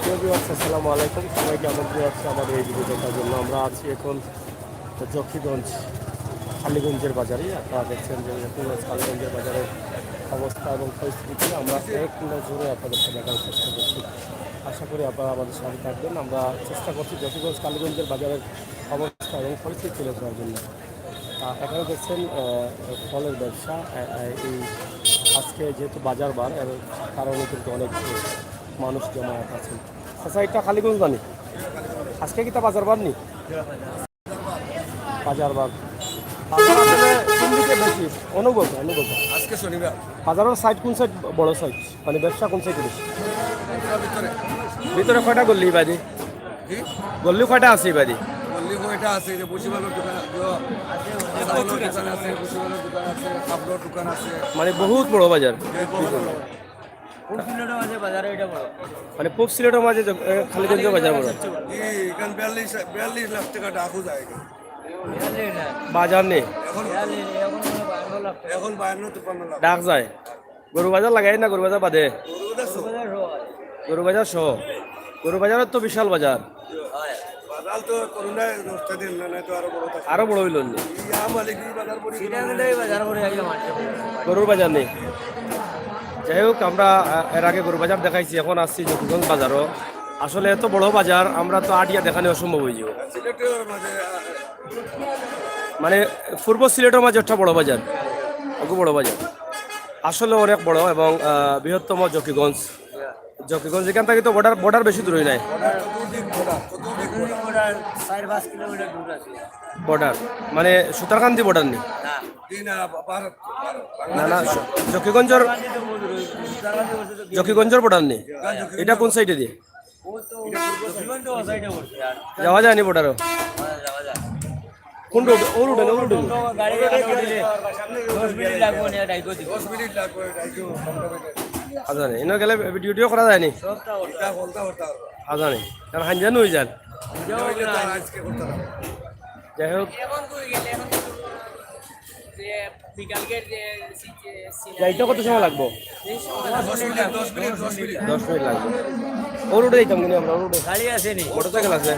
প্রিয় ভিউয়ার্স, আসসালামু আলাইকুম। সবাইকে আমন্ত্রণ আছে আমাদের এই ভিডিও দেখার জন্য। আমরা আছি এখন জকিগঞ্জ কালীগঞ্জের বাজারে। আপনারা দেখছেন যে জকিগঞ্জ কালীগঞ্জের বাজারের অবস্থা এবং পরিস্থিতি আমরা এক নজরে আপনাদেরকে দেখার চেষ্টা করছি। আশা করি আপনারা আমাদের সাথে থাকবেন। আমরা চেষ্টা করছি জকিগঞ্জ কালীগঞ্জের বাজারের অবস্থা এবং পরিস্থিতি তুলে ধরার জন্য। এখানে দেখছেন ফলের ব্যবসা। এই আজকে যেহেতু বাজার বার এর কারণে কিন্তু অনেক মানুষ জমায়েত আছেন। আচ্ছা, এটা কালীগঞ্জ বানি আজকে কি তা বাজার বার নি? বাজার বার কোন দিকে বেশি অনুভব আজকে শনিবার বাজারের সাইড কোন সাইড বড় সাইড, মানে ব্যবসা কোন সাইডে বেশি? ভিতরে কয়টা গল্লি বাদি? গল্লি কয়টা আছে বাদি? গল্লি কয়টা আছে? যে বসিবালোর দোকান দোকান আছে, বসিবালোর দোকান আছে, কাপড়ের দোকান আছে, মানে বহুত বড় বাজার। মানে পূব সিলেটের মাঝে খালিগঞ্জের বাজার বড়। এখানে 42 লাখ টাকা ডাকু যায় বাজার নেই এখন 52-53 লাখ ডাক যায়। গরু বাজার লাগাই না, গরু বাজার বাদে গরু বাজার সহ। গরু বাজারের তো বিশাল বাজার, বাজার তো করোনায় নষ্ট দিন না, তো আরো বড় থাকে। আরো বড় হইল নি। ইয়া মালিক বাজার করি গরুর বাজার নেই। যাই হোক, আমরা এর আগে গরু বাজার দেখাইছি, এখন আসছি জকিগঞ্জ বাজারও। আসলে এত বড় বাজার আমরা তো আটিয়া দেখানো অসম্ভব হয়ে যাব। সিলেটের মাঝে মানে পূর্ব সিলেটের মাঝে একটা বড় বাজার, অগু বড় বাজার আসলে অনেক বড় এবং বৃহত্তম জকিগঞ্জ। জকিগঞ্জ এখান থেকে তো বর্ডার বেশি দূরই নাই। বর্ডার মানে সুতারকান্দি বর্ডার নেই না না, জকিগঞ্জের বর্ডার নেই। এটা কোন সাইডে দিয়ে যাওয়া যায়নি বর্ডারও? কোন রোড? ও রোডে আজানে এনে গেলে ভিডিও করা যায়নি আজানে, কারণ হাঞ্জান হয়ে যান। যাই হোক, যাইতে কত সময় লাগবো? 10 মিনিট লাগবে। ও রোডে যাইতাম কিন্তু আমরা। ও রোডে গাড়ি আসেনি, মোটরসাইকেল আছে।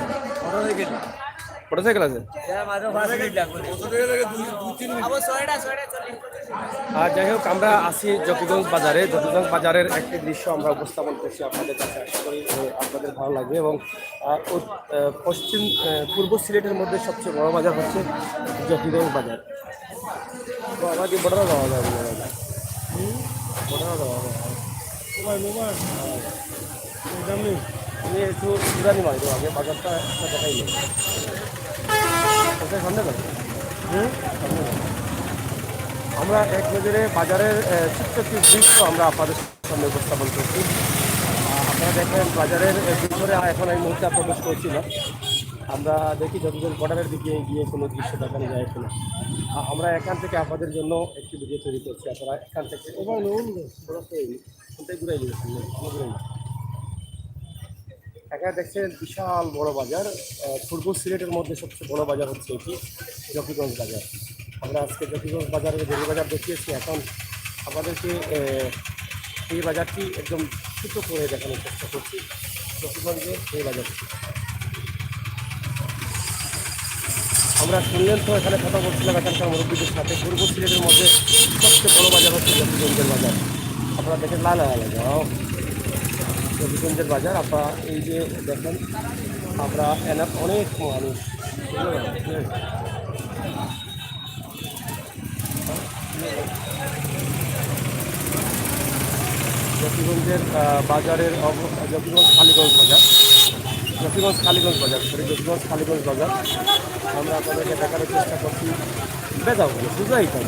মোটরসাইকেল আছে। আর যাই হোক, আমরা আসি জকিগঞ্জ বাজারে। জকিগঞ্জ বাজারের একটি দৃশ্য আমরা উপস্থাপন করছি আপনাদের কাছে। আশা করি আপনাদের ভালো লাগবে। এবং পূর্ব সিলেটের মধ্যে সবচেয়ে বড় বাজার হচ্ছে জকিগঞ্জ বাজার। তো আমাকে বড়রা যাওয়া যাবে বড়রা যাওয়া যাবে আমি একটু ইরানি মারি দেবো আগে, বাজারটা একটা দেখাই নেই। সামনে যাবে আমরা এক নজরে বাজারের ছোট্ট একটি দৃশ্য আমরা আপনাদের সামনে উপস্থাপন করছি। আপনারা দেখেন বাজারের ভিতরে এখন এই মুহূর্তে প্রবেশ করছি না। আমরা দেখি যতজন বর্ডারের দিকে গিয়ে কোনো দৃশ্য দেখানো যায় কিনা। আমরা এখান থেকে আপনাদের জন্য একটি ভিডিও তৈরি করছি। আপনারা এখান থেকে এখানে দেখছেন বিশাল বড় বাজার। পূর্ব সিলেটের মধ্যে সবচেয়ে বড় বাজার হচ্ছে এটি জকিগঞ্জ বাজার। আমরা আজকে জকিগঞ্জ বাজারের গরু বাজার দেখিয়েছি। এখন আমাদেরকে এই বাজারটি একদম ছোটো করে দেখানোর চেষ্টা করছি। জকিগঞ্জের এই বাজারটি আমরা শুনলেন তো, এখানে কথা বলছিলাম এখানকার মুরব্বীদের সাথে। পূর্ব সিলেটের মধ্যে সবচেয়ে বড় বাজার হচ্ছে জকিগঞ্জের বাজার। আপনারা দেখেন জকিগঞ্জের বাজার। আপনারা এই যে দেখেন, আমরা অনেক মানুষ জকিগঞ্জের বাজারের জকিগঞ্জ কালীগঞ্জ বাজার, জকিগঞ্জ কালীগঞ্জ বাজার আমরা আপনাদেরকে দেখানোর চেষ্টা করছি। বেজাও বুঝাই কেন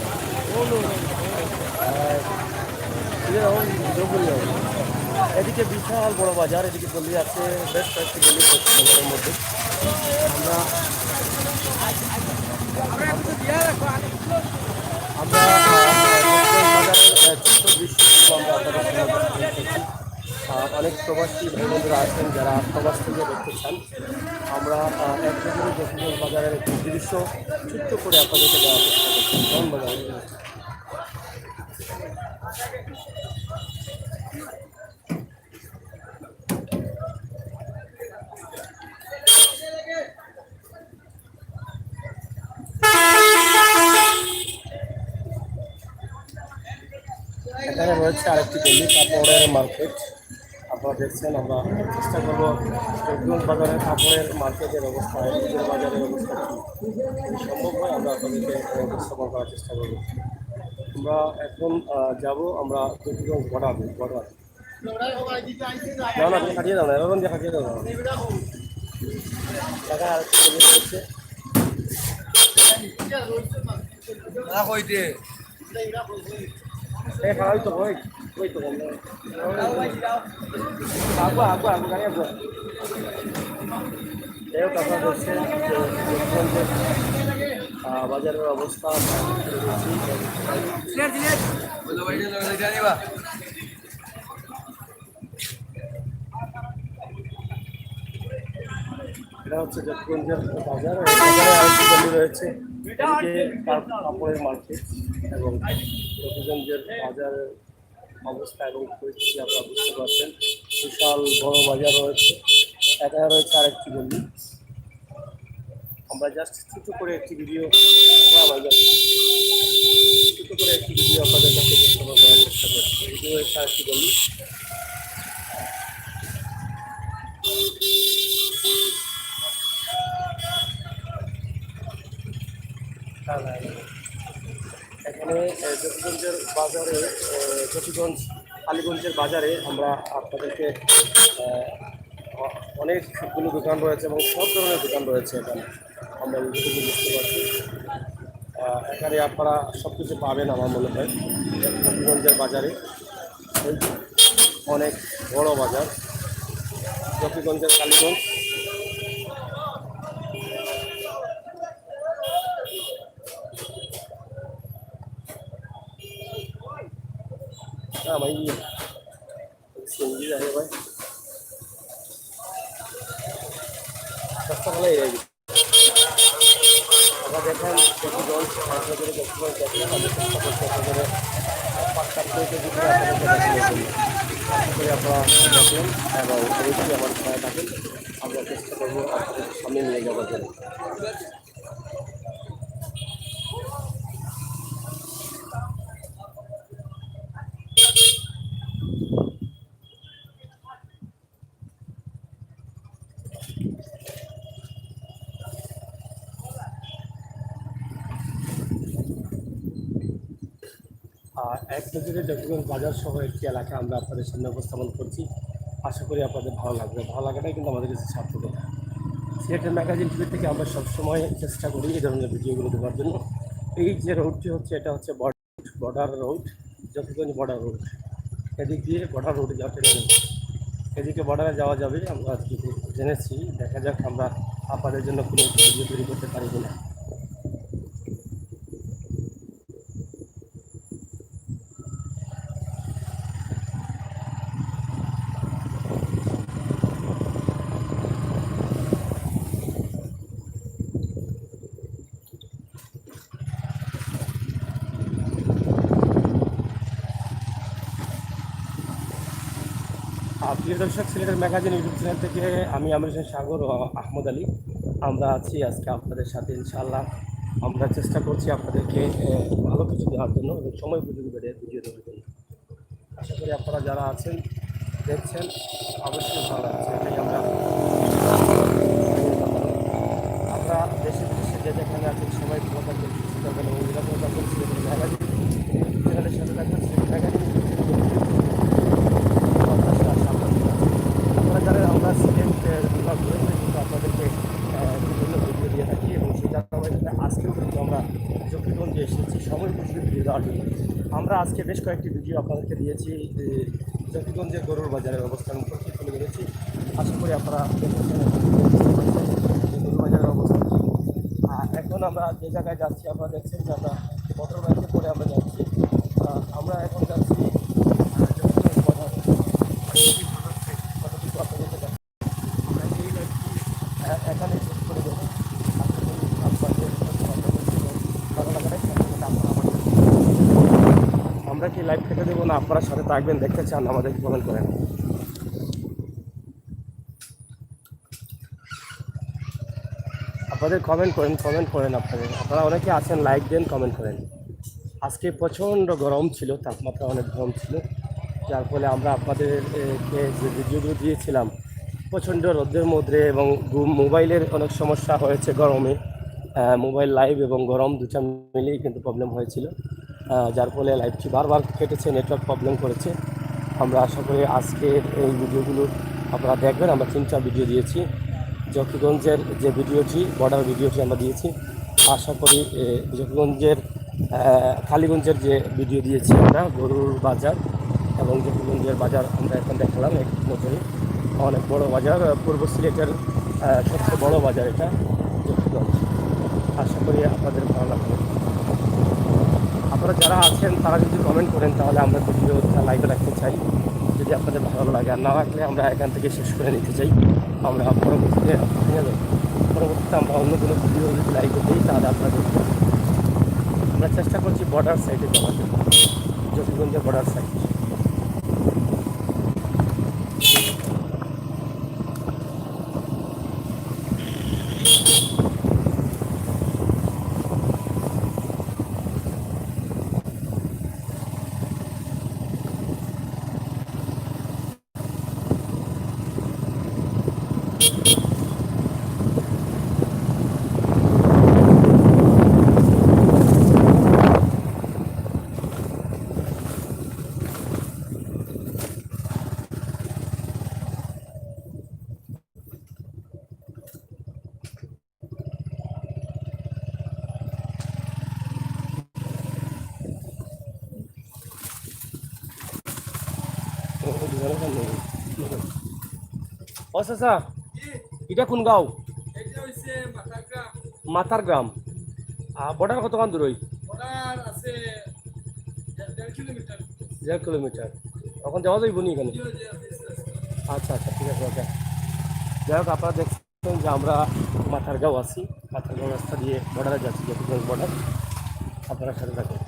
এদিকে বিশাল বড় বাজার, এদিকে গলি আছে, বেশ কয়েকটি গলি বাজারের মধ্যে। আমরা বাজারের ছোট্ট দৃশ্যগুলো আমরা আপনাদের অনেক প্রবাসী ভাই বন্ধুরা আছেন যারা প্রবাস থেকে দেখতে চান। আমরা এক নজরে জকিগঞ্জ বাজারের একটি দৃশ্য ছোট্ট করে আপনাদেরকে দেওয়ার চেষ্টা করছি। কোন বাজার? হচ্ছে আরেকটি গলি কাপড়ের মার্কেট। আপনারা দেখছেন, আমরা চেষ্টা করবো জকিগঞ্জ বাজারের কাপড়ের মার্কেটের অবস্থা, ঈদের বাজারের অবস্থা কী সম্ভব হয় আমরা আপনাদেরকে উপস্থাপন করার চেষ্টা করবো। আমরা এখন যাব আমরা জকিগঞ্জ বর্ডার। যাও না, তুমি খাটিয়ে দাও না, এরকম দিয়ে খাটিয়ে দাও না। টাকা আরেকটি গলি রয়েছে। না কইতে খাওয়াই তো হয়, ওই তো আগো আগো আগো গাড়ি আগো। যাই হোক, আপনারা দেখছেন যে জকিগঞ্জের বাজারের অবস্থা। এটা হচ্ছে জকিগঞ্জের বাজার। বাজারে আরেকটি গলি রয়েছে, এদিকে কাপড়ের মার্কেট এবং জকিগঞ্জের বাজারের অবস্থা এবং পরিস্থিতি আপনারা বুঝতে পারছেন। বিশাল বড় বাজার রয়েছে, এখানে রয়েছে আরেকটি গলি। আমরা জাস্ট ছোটো করে একটি ভিডিও আপনাদের কাছে উপস্থাপন করার চেষ্টা করছি। এটি রয়েছে আরেকটি গলি। এখানে জকিগঞ্জের বাজারে, জকিগঞ্জ কালীগঞ্জের বাজারে আমরা আপনাদেরকে অনেকগুলো দোকান রয়েছে এবং সব ধরনের দোকান রয়েছে এখানে, আমরা ইউটিউবে বুঝতে পারছি। এখানে আপনারা সব কিছু পাবেন আমার মনে হয় জকিগঞ্জের বাজারে। অনেক বড় বাজার জকিগঞ্জের কালীগঞ্জ। भाई सिंगी है भाई सस्ता वाला ही रहेगी। अगर देखें जकिगंज আপনাদের জকিগঞ্জ দেখেন, আমি চেষ্টা করছি আপনাদের পাঁচটা প্লেটে দিতে আপনারা দেখেন এবং অবশ্যই আমার সহায় থাকেন। আমরা চেষ্টা করবো আপনাদের সামনে নিয়ে যাওয়ার জন্য। এক নজরে জকিগঞ্জ বাজার সহ একটি এলাকা আমরা আপনাদের সামনে উপস্থাপন করছি। আশা করি আপনাদের ভালো লাগবে। ভালো লাগাটাই কিন্তু আমাদের কাছে সার্থকতা। সিলেটের ম্যাগাজিন টিভি থেকে আমরা সবসময় চেষ্টা করি এই ধরনের ভিডিওগুলো দেওয়ার জন্য। এই যে রোডটি হচ্ছে, এটা হচ্ছে border road, Zakiganj border road. এদিক দিয়ে বর্ডার রোডে যাওয়া ট্রেন, এদিকে বর্ডারে যাওয়া যাবে। আমরা আজকে জেনেছি, দেখা যাক আমরা আপনাদের জন্য কোনো ভিডিও তৈরি করতে পারি কিনা। প্রিয় দর্শক, সিলেটের ম্যাগাজিন ইউটিউব চ্যানেল থেকে আমি আমির হোসেন সাগর ও আহমদ আলী আমরা আছি আজকে আপনাদের সাথে। ইনশাআল্লাহ আমরা চেষ্টা করছি আপনাদেরকে ভালো কিছু দেওয়ার জন্য এবং সময় উপযোগী ভিডিও দেওয়ার জন্য। আশা করি আপনারা যারা আছেন দেখছেন অবশ্যই ভালো লাগছে। এটাই আমরা দেশে বিদেশে যে যেখানে আছেন সবাই ভালো থাকবেন, সুস্থ থাকবেন এবং নিরাপদ থাকবেন। সিলেটের ম্যাগাজিন চ্যানেলের সাথে থাকবেন। সিলেটের ম্যাগাজিন যারা আমরা সিলেটের বিভাগ রয়েছে কিন্তু আপনাদেরকে বিভিন্ন ভিডিও দিয়ে থাকি এবং সেই ধারাবাহিকতা আজকেও কিন্তু আমরা জকিগঞ্জে এসেছি সময় উপযোগী ভিডিও দেওয়ার জন্য। আমরা আজকে বেশ কয়েকটি ভিডিও আপনাদেরকে দিয়েছি জকিগঞ্জের গরুর বাজারের অবস্থান করতে তুলে ধরেছি। আশা করি আপনারা দেখেছেন গরুর বাজারের অবস্থান। এখন আমরা যে জায়গায় যাচ্ছি আপনারা দেখছেন যে আমরা মোটর বাইকে করে আমরা যাচ্ছি। আমরা এখন যাচ্ছি এখানে করে দেবো। আমরা কি লাইভ কেটে দেবো না আপনারা সাথে থাকবেন, দেখতে চান আমাদেরকে কমেন্ট করেন। আপনাদের কমেন্ট করেন আপনারা অনেকে আছেন, লাইক দেন, কমেন্ট করেন। আজকে প্রচণ্ড গরম ছিল, তাপমাত্রা অনেক গরম ছিল। যার ফলে আমরা আপনাদের কে যে ভিডিওগুলো দিয়েছিলাম প্রচণ্ড রোদের মধ্যে এবং মোবাইলের অনেক সমস্যা হয়েছে গরমে, মোবাইল লাইভ এবং গরম দুটা মিলেই কিন্তু প্রবলেম হয়েছিল, যার ফলে লাইভটি বারবার কেটেছে, নেটওয়ার্ক প্রবলেম করেছে। আমরা আশা করি আজকের এই ভিডিওগুলো আপনারা দেখবেন। আমরা 3টা ভিডিও দিয়েছি, জকিগঞ্জের যে ভিডিওটি বর্ডার ভিডিওটি আমরা দিয়েছি, আশা করি জকিগঞ্জের কালীগঞ্জের যে ভিডিও দিয়েছি আমরা গরুর বাজার এবং জকিগঞ্জের বাজার আমরা এখন দেখালাম এক নজরে। অনেক বড় বাজার, পূর্ব সিলেটের সবচেয়ে বড় বাজার এটা জকিগঞ্জ। আশা করি আপনাদের ভালো লাগবে। আপনারা যারা আছেন তারা যদি কমেন্ট করেন তাহলে আমরা ভিডিওটা লাইভে রাখতে চাই, যদি আপনাদের ভালো লাগে। আর না লাগলে আমরা এখান থেকে শেষ করে নিতে চাই। আমরা পরবর্তীতে আমরা অন্য কোনো ভিডিও যদি লাইভে দিই তাহলে আপনাদের আমরা চেষ্টা করছি বর্ডার সাইডে যাওয়ার জন্য, জকিগঞ্জের বর্ডার সাইড। ও চাচা, এটা কোন গাঁও? মাথার গ্রাম। বর্ডার কতক্ষণ দূর? ওই 1.5 কিলোমিটার। তখন যাওয়া যাইব নি এখানে? আচ্ছা আচ্ছা, ঠিক আছে, ওকে। যাই হোক, আপনারা দেখছেন যে আমরা মাথারগাঁও আছি, মাথারগাঁও রাস্তা দিয়ে বর্ডারে যাচ্ছি, জকিগঞ্জ বর্ডার। আপনারা সাথে থাকুন।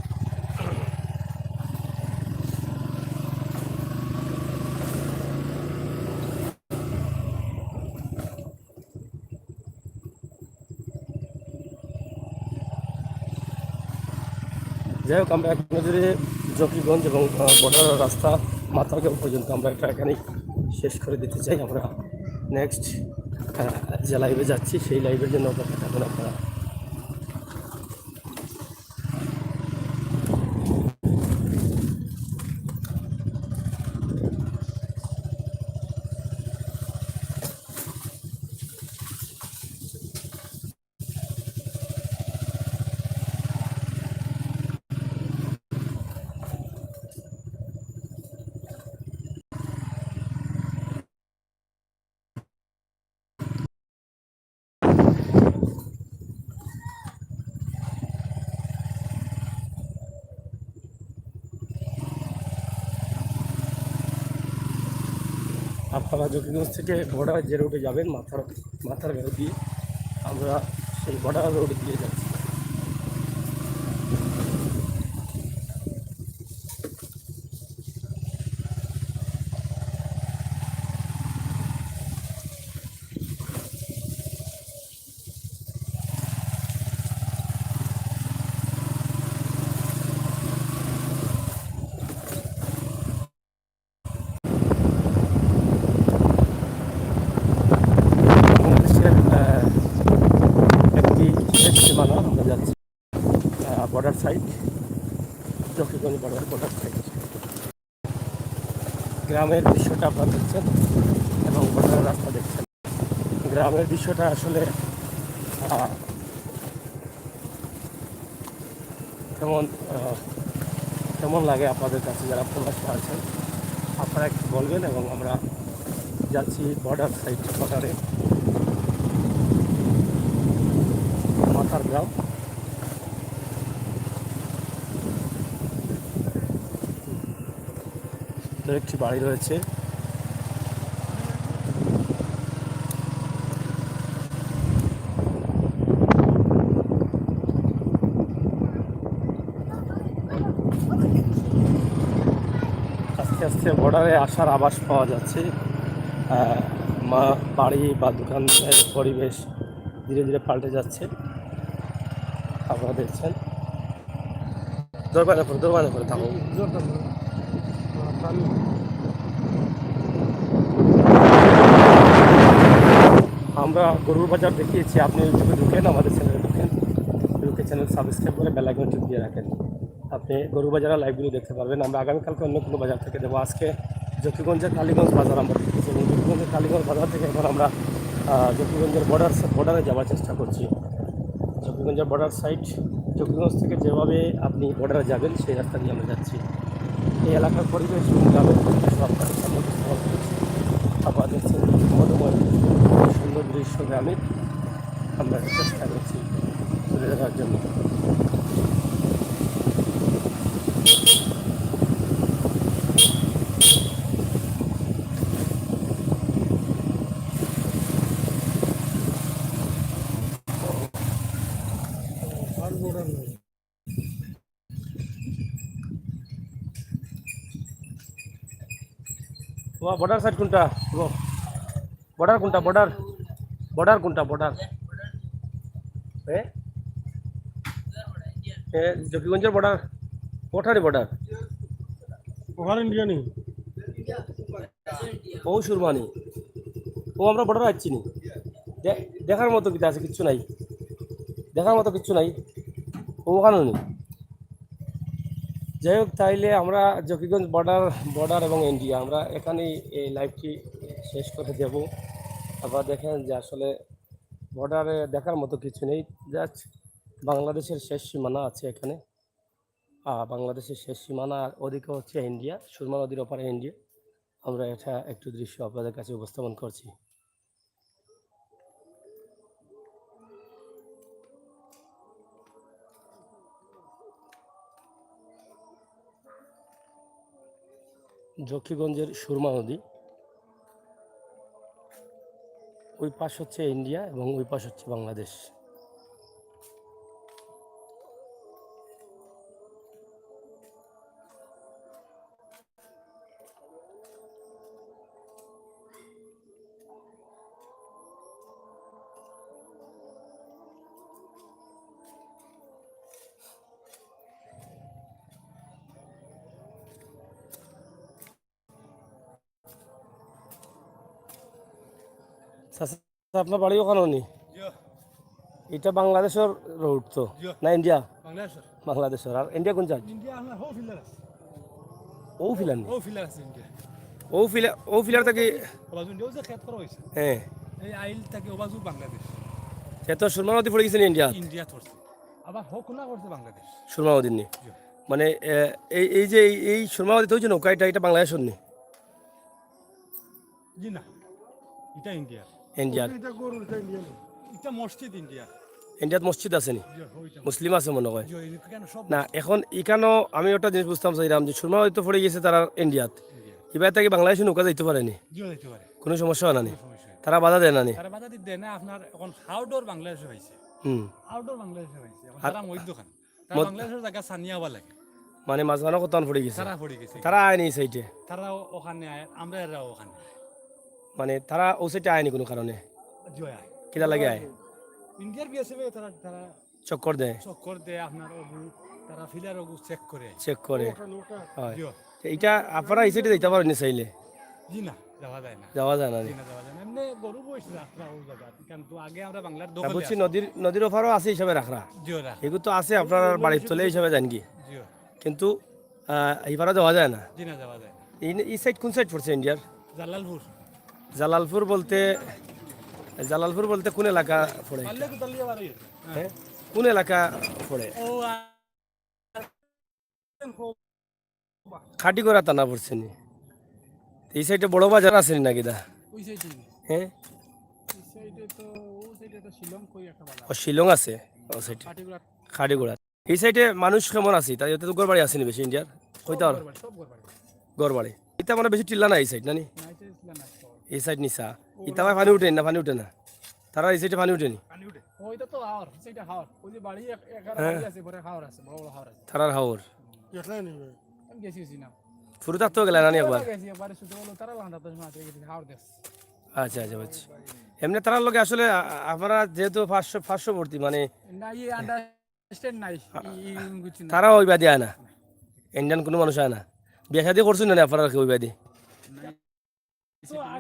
যাই হোক, আমরা এক নজরে জকিগঞ্জ এবং বর্ডার রাস্তা মাথারগাঁও পর্যন্ত আমরা এটা এখানেই শেষ করে দিতে চাই। আমরা নেক্সট যে লাইভে যাচ্ছি সেই লাইভের জন্য অপেক্ষা থাকুন আপনারা। আপনারা জকিগঞ্জ থেকে বর্ডার যে রোডে যাবেন মাথারগাঁও দিয়ে, আমরা সেই বর্ডার রোড দিয়ে যাচ্ছি। বাংলাদেশের একটি শেষ সীমানা আমরা যাচ্ছি, border side, Zakiganj border side. গ্রামের দৃশ্যটা আপনারা দেখছেন এবং বর্ডারের রাস্তা দেখছেন। গ্রামের দৃশ্যটা আসলে কেমন কেমন লাগে আপনাদের কাছে যারা প্রবাসী আছেন, আপনারা একটু বলবেন। এবং আমরা যাচ্ছি বর্ডার সাইড, বর্ডারে মাথারগাঁও। একটি বাড়ি রয়েছে, আস্তে আস্তে বর্ডারে আসার আভাস পাওয়া যাচ্ছে। বাড়ি বা দোকানের পরিবেশ ধীরে ধীরে পাল্টে যাচ্ছে, আপনারা দেখছেন। দরবারে করে থাকুন। আমরা গরুর বাজার দেখিয়েছি, আপনি ইউটিউবে ঢুকেন, আমাদের চ্যানেলে ঢুকেন, ঢুকে চ্যানেল সাবস্ক্রাইব করে বেল আইকন টিপ দিয়ে রাখেন, আপনি গরু বাজারের লাইভগুলো দেখতে পারবেন। আমরা আগামীকালকে অন্য কোনো বাজার থেকে দেবো। আজকে জকিগঞ্জের কালীগঞ্জ বাজার আমরা দেখতেছি, এবং জকিগঞ্জের কালীগঞ্জ বাজার থেকে এখন আমরা জকিগঞ্জের বর্ডারে যাওয়ার চেষ্টা করছি। জকিগঞ্জের বর্ডার সাইড, জকিগঞ্জ থেকে যেভাবে আপনি বর্ডারে যাবেন সেই রাস্তা দিয়ে আমরা যাচ্ছি। এই এলাকার পরিবেশ গ্রামের পরিবেশ আপনাদের সামনে উপস্থাপন করছি। আপনারা দেখছেন মধুময় সুন্দর দৃশ্য গ্রামে আমরা চেষ্টা করছি তুলে ধরার জন্য। বর্ডার সাইড কোনটা? বর্ডার কোনটা? বর্ডার কোনটা? বর্ডার জকিগঞ্জের বর্ডার কোঠারি বর্ডার ওখানে ইন্ডিয়া নেই, ও সুরমানি, ও আমরা বর্ডার আসছি নি। দেখার মতো কিছু আছে? কিচ্ছু নাই, দেখার মতো কিচ্ছু নাই, ও ওখানেও নেই। যাই হোক, তাইলে আমরা জকিগঞ্জ বর্ডার এবং ইন্ডিয়া আমরা এখানেই এই লাইভটি শেষ করে দেব। আবার দেখেন যে আসলে বর্ডারে দেখার মতো কিছু নেই, জাস্ট বাংলাদেশের শেষ সীমানা আছে এখানে। বাংলাদেশের শেষ সীমানা, ওদিকে হচ্ছে ইন্ডিয়া, সুরমা নদীর ওপারে ইন্ডিয়া। আমরা এটা একটু দৃশ্য আপনাদের কাছে উপস্থাপন করছি। জকিগঞ্জের সুরমা নদী, ওই পাশ হচ্ছে ইন্ডিয়া এবং ওই পাশ হচ্ছে বাংলাদেশ। আপনার বাড়ি ওখানে নি? এটা বাংলাদেশের রোড তো না ইন্ডিয়া? বাংলাদেশের। আর ইন্ডিয়া কোন জায়গা? ও ফিলার নি? ও ফিলার থেকে হ্যাঁ এত সুরমা নদী পড়ে গেছে ইন্ডিয়া? সুরমা নদী নি মানে এই যে এই সুরমা নদী তো নৌকা, এটা বাংলাদেশের নি? ইন্ডিয়ার ইন্ডিয়াত মসজিদ আছে নি? মুসলিম আছে মনে হয় না এখন এখানেও। আমি ওটা জিনিস বুঝতাম চাইলাম যে সুরমা নদী তো পড়ে গেছে তারা ইন্ডিয়াত, এবার থেকে বাংলাদেশে নৌকা যাইতে পারেনি, কোনো সমস্যা হয় না নি? তারা বাধা দেয় না নি? আপনার এখন আউটডোর বাংলাদেশে হয়েছে, আউটডোর বাংলাদেশে হয়েছে, তারা মধ্যখান বাংলাদেশের জায়গা সানিয়া বা লাগে, মানে মাঝখানে কত পড়ে গেছে, তারা পড়ে গেছে, তারা আয়নি সাইডে, তারা ওখানে আয়, আমরা এরা ওখানে, মানে তারা ও সাইডে আয়নি কোনো কারণে, জয়া কিটা লাগে আয় ইন্ডিয়ার বিএসএফ তারা তারা চক্কর দেয়, চক্কর দেয় আপনার ওগু, তারা ফিলার ওগু চেক করে হয়। এইটা আপনারা এই সাইডে যাইতে পারেন চাইলে? জি না, যাওয়া যায় না, যাওয়া যায় না। যাওয়া যায় না, এমনি গরু বইছে রাখরা ওই জায়গা, কিন্তু আগে আমরা বাংলার দখলে বলছি নদীর ওপারও আছে হিসাবে রাখরা, জিওরা এগুলো তো আছে আপনার বাড়ির তলে হিসাবে জান কি, জিও কিন্তু এইপারে যাওয়া যায় না। জি না, যাওয়া যায় না। এই সাইড কোন সাইড পড়ছে ইন্ডিয়ার? জালালপুর। জালালপুর বলতে কোন এলাকা পড়ে? হ্যাঁ কোন এলাকা পড়ে? খাটিগড়া থানা পড়ছে নি? এই সাইডে বড় বাজার আছে নাকি দা? হ্যাঁ ও শিলং আছে ও সাইডে, খাটিগড়া। এই সাইডে মানুষ কেমন আছে? তাই তো গড় বাড়ি আসেনি বেশি ইন্ডিয়ার, কইতা গড় বাড়ি এটা মানে বেশি টিল্লা না এই সাইড নানি? এই সাইড নিচা ইটা পানি উঠে না? পানি উঠে না? তারা এই সাইডে পানি উঠেনি? তারার হাওর ফুরু থাকতেও গেলে নানি একবার? আচ্ছা আচ্ছা বুঝছি। এমনি তারার লোকে আসলে আপনারা যেহেতু 500 ভর্তি মানে তারা ওই বাদী আয় না, ইন্ডিয়ান কোনো মানুষ আয় না? বিয়ে শাদি করছেন না আপনারা ওই বাদী?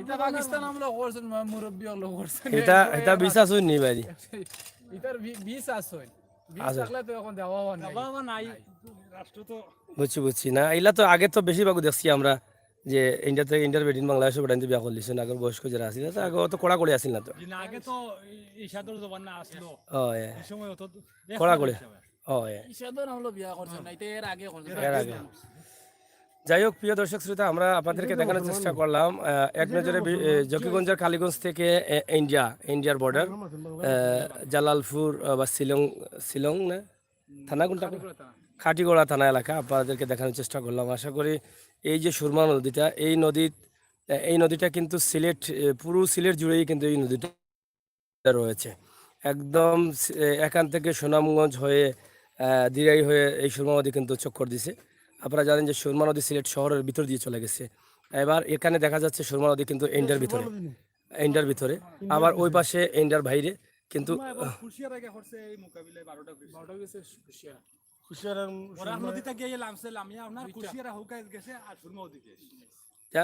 এটা পাকিস্তান আমলো করছেন মুরব্বী হলো করছেন এটা এটা বিশ্বাস হই নি ভাই এটার 20 আছে 20 আছে। থাকলে তো এখন দেওয়া হয় না বাবা নাই রাষ্ট্র তো বুঝছি না এগুলা তো আগে তো বেশিরভাগ দেখছি আমরা যে ইন্ডিয়া থেকে ইন্ডিয়ার বেডিন বাংলাদেশে বেড়াইতে বিয়া করলিছেন আগের বয়স্ক যারা আছিল তো আগে অত কড়া করে আসিল না তো দিন আগে তো ইশাদর জমানা আসলো ও এই সময় অত কড়া করে ও ইসাদর আমলো বিয়া করছেন না এটা এর আগে করছেন এর আগে যাই হোক প্রিয় দর্শক শ্রোতা আমরা আপনাদেরকে দেখানোর চেষ্টা করলাম এক নজরে জকিগঞ্জের কালীগঞ্জ থেকে ইন্ডিয়ার বর্ডার জালালপুর বা শিলং না থানা কোনটা খাটিগড়া থানা এলাকা আপনাদেরকে দেখানোর চেষ্টা করলাম আশা করি এই যে সুরমা নদীটা এই নদীটা কিন্তু সিলেট পুরো সিলেট জুড়েই কিন্তু এই নদীটা রয়েছে একদম এখান থেকে সুনামগঞ্জ হয়ে দিরাই হয়ে এই সুরমা নদী কিন্তু চক্কর দিছে আপনারা জানেন যে সুরমা নদী সিলেট শহরের ভিতর দিয়ে চলে গেছে এবার এখানে দেখা যাচ্ছে সুরমা নদী কিন্তু ইন্ডিয়ার ভিতরে আবার ওই পাশে ইন্ডিয়ার বাইরে কিন্তু খুশিয়ার আগে করছে এই মোকাবিলায় 12টা গেছে খুশিয়া ওরা নদীতে গিয়ে লামছে লামিয়া আপনার খুশিয়ারা হুকায় গেছে আর সুরমা ওদিকে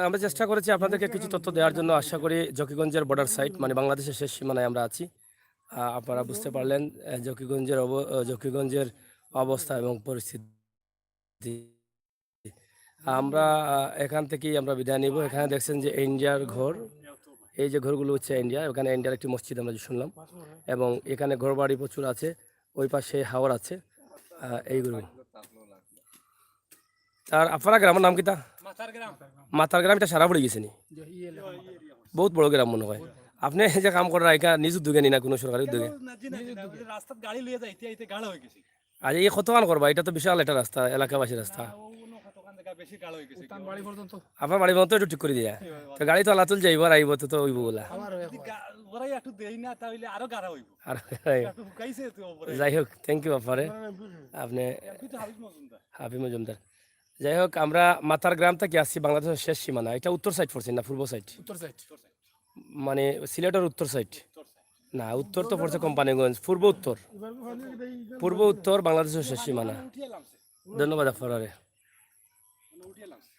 আমরা চেষ্টা করেছি আপনাদেরকে কিছু তথ্য দেওয়ার জন্য আশা করি জকিগঞ্জের বর্ডার সাইড মানে বাংলাদেশের শেষ সীমানায় আমরা আছি আপনারা বুঝতে পারলেন জকিগঞ্জের অবস্থা এবং পরিস্থিতি আমরা এখান থেকেই আমরা বিদায় নিব এখানে দেখছেন যে ইন্ডিয়ার ঘর এই যে ঘরগুলো হচ্ছে ইন্ডিয়া ওখানে ইন্ডিয়ার একটি মসজিদ আমরা যে শুনলাম এবং এখানে ঘরবাড়ি প্রচুর আছে ওই পাশে হাওর আছে এইগুলো আর আপনারা গ্রামের নাম কিতা মাথার গ্রাম এটা সারা পড়ে গেছে নি বহুত বড় গ্রাম মনে হয় আপনি যে কাম করার এখানে নিজ উদ্যোগে নি না কোনো সরকারি উদ্যোগে রাস্তাত গাড়ি লিয়ে যায় ইতে গাড়া হয়ে গেছে আর এই কতক্ষণ করবা এটা তো বিশাল একটা রাস্তা এলাকাবাসী রাস্তা বেশি গাড়া হয়ে গেছে বাড়ি পর্যন্ত আপনার বাড়ির মতো একটু ঠিক করে দিয়া তো গাড়ি তো আলাতুল যাইব আর আইব তো ওইব বলা ওরাই একটু দেই না তাহলে আরো গাড়া হইব আর একটু হুকাইছে তো উপরে যাই হোক থ্যাংক ইউ আপনারে আপনি তুই তো হাবিব মজুমদার হাফি মজুমদার যাই হোক আমরা মাথার গ্রাম থেকে আসছি বাংলাদেশের শেষ সীমানা এটা উত্তর সাইড পড়ছে না পূর্ব সাইড উত্তর সাইড মানে সিলেটের উত্তর সাইড না উত্তর তো পড়ছে কোম্পানিগঞ্জ পূর্ব উত্তর বাংলাদেশের শেষ সীমানা উঠিয়ে লামছে ধন্যবাদ আপনারে উঠিয়ে লামছে